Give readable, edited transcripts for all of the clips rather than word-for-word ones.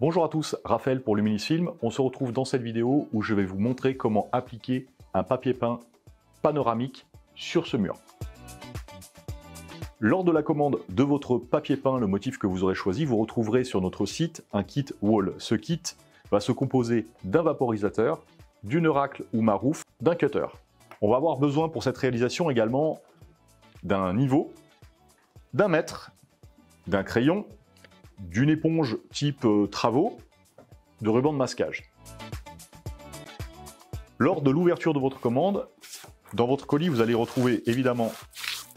Bonjour à tous, Raphaël pour Luminisfilm. On se retrouve dans cette vidéo où je vais vous montrer comment appliquer un papier peint panoramique sur ce mur. Lors de la commande de votre papier peint, le motif que vous aurez choisi, vous retrouverez sur notre site un kit wall. Ce kit va se composer d'un vaporisateur, d'une racle ou maroufle, d'un cutter. On va avoir besoin pour cette réalisation également d'un niveau, d'un mètre, d'un crayon, d'une éponge type travaux, de ruban de masquage. Lors de l'ouverture de votre commande, dans votre colis, vous allez retrouver évidemment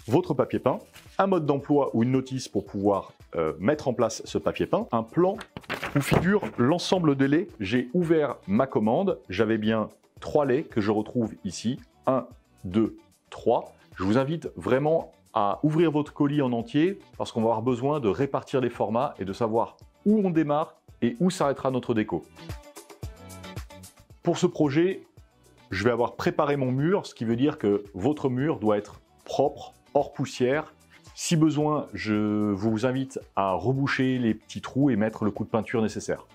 votre papier peint, un mode d'emploi ou une notice pour pouvoir mettre en place ce papier peint, un plan où figure l'ensemble des laits. J'ai ouvert ma commande, j'avais bien 3 laits que je retrouve ici, 1, 2, 3. Je vous invite vraiment à ouvrir votre colis en entier parce qu'on va avoir besoin de répartir les formats et de savoir où on démarre et où s'arrêtera notre déco. Pour ce projet, je vais avoir préparé mon mur, ce qui veut dire que votre mur doit être propre, hors poussière. Si besoin, je vous invite à reboucher les petits trous et mettre le coup de peinture nécessaire.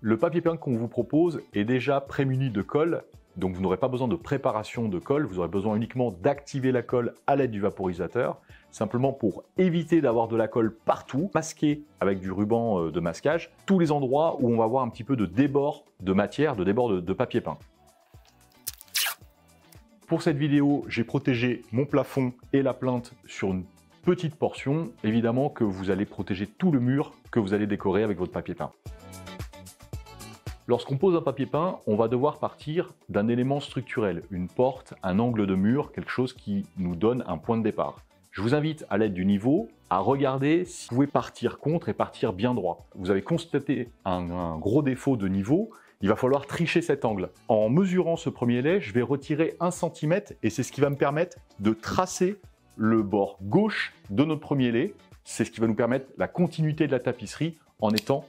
Le papier peint qu'on vous propose est déjà prémuni de colle, donc vous n'aurez pas besoin de préparation de colle, vous aurez besoin uniquement d'activer la colle à l'aide du vaporisateur, simplement pour éviter d'avoir de la colle partout, masquer avec du ruban de masquage, tous les endroits où on va avoir un petit peu de débord de matière, de débord de papier peint. Pour cette vidéo, j'ai protégé mon plafond et la plinthe sur une petite portion. Évidemment que vous allez protéger tout le mur que vous allez décorer avec votre papier peint. Lorsqu'on pose un papier peint, on va devoir partir d'un élément structurel, une porte, un angle de mur, quelque chose qui nous donne un point de départ. Je vous invite à l'aide du niveau à regarder si vous pouvez partir contre et partir bien droit. Vous avez constaté un gros défaut de niveau, il va falloir tricher cet angle. En mesurant ce premier lait, je vais retirer 1 cm et c'est ce qui va me permettre de tracer le bord gauche de notre premier lait. C'est ce qui va nous permettre la continuité de la tapisserie en étant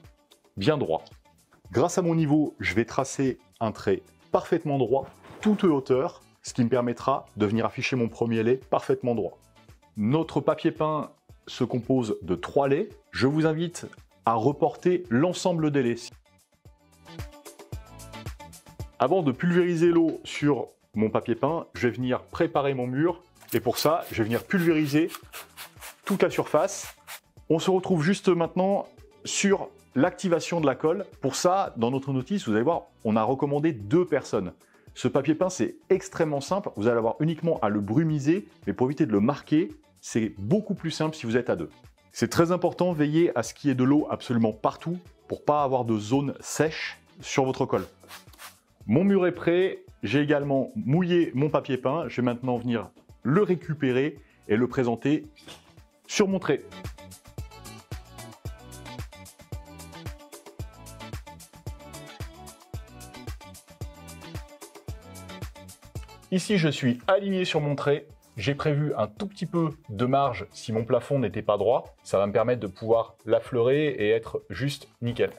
bien droit. Grâce à mon niveau, je vais tracer un trait parfaitement droit, toute hauteur, ce qui me permettra de venir afficher mon premier lait parfaitement droit. Notre papier peint se compose de 3 laits. Je vous invite à reporter l'ensemble des laits. Avant de pulvériser l'eau sur mon papier peint, je vais venir préparer mon mur. Et pour ça, je vais venir pulvériser toute la surface. On se retrouve juste maintenant sur l'activation de la colle. Pour ça, dans notre notice, vous allez voir, on a recommandé 2 personnes. Ce papier peint, c'est extrêmement simple. Vous allez avoir uniquement à le brumiser, mais pour éviter de le marquer, c'est beaucoup plus simple si vous êtes à 2. C'est très important, veillez à ce qu'il y ait de l'eau absolument partout pour ne pas avoir de zone sèche sur votre colle. Mon mur est prêt. J'ai également mouillé mon papier peint. Je vais maintenant venir le récupérer et le présenter sur mon trait. Ici, je suis aligné sur mon trait. J'ai prévu un tout petit peu de marge si mon plafond n'était pas droit. Ça va me permettre de pouvoir l'affleurer et être juste nickel.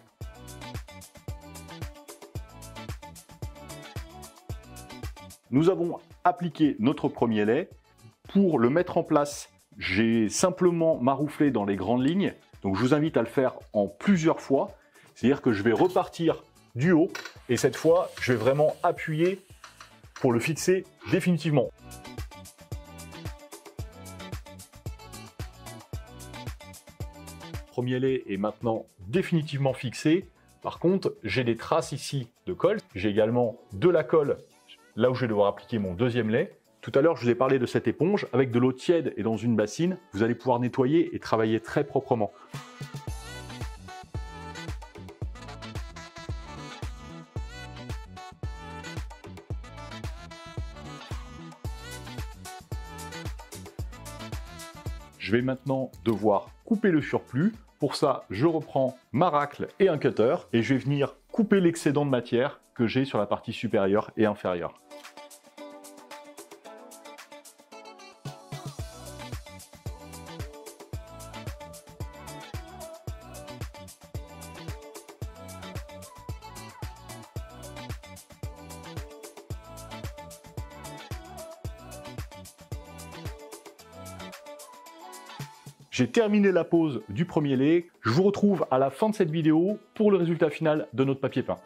Nous avons appliqué notre premier lait. Pour le mettre en place, j'ai simplement marouflé dans les grandes lignes. Donc je vous invite à le faire en plusieurs fois. C'est-à-dire que je vais repartir du haut et cette fois, je vais vraiment appuyer pour le fixer définitivement. Le premier lait est maintenant définitivement fixé. Par contre, j'ai des traces ici de colle. J'ai également de la colle là où je vais devoir appliquer mon deuxième lait. Tout à l'heure, je vous ai parlé de cette éponge. Avec de l'eau tiède et dans une bassine, vous allez pouvoir nettoyer et travailler très proprement. Je vais maintenant devoir couper le surplus. Pour ça, je reprends ma racle et un cutter et je vais venir couper l'excédent de matière que j'ai sur la partie supérieure et inférieure. J'ai terminé la pose du premier lait. Je vous retrouve à la fin de cette vidéo pour le résultat final de notre papier peint.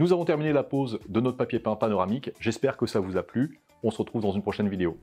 Nous avons terminé la pose de notre papier peint panoramique. J'espère que ça vous a plu. On se retrouve dans une prochaine vidéo.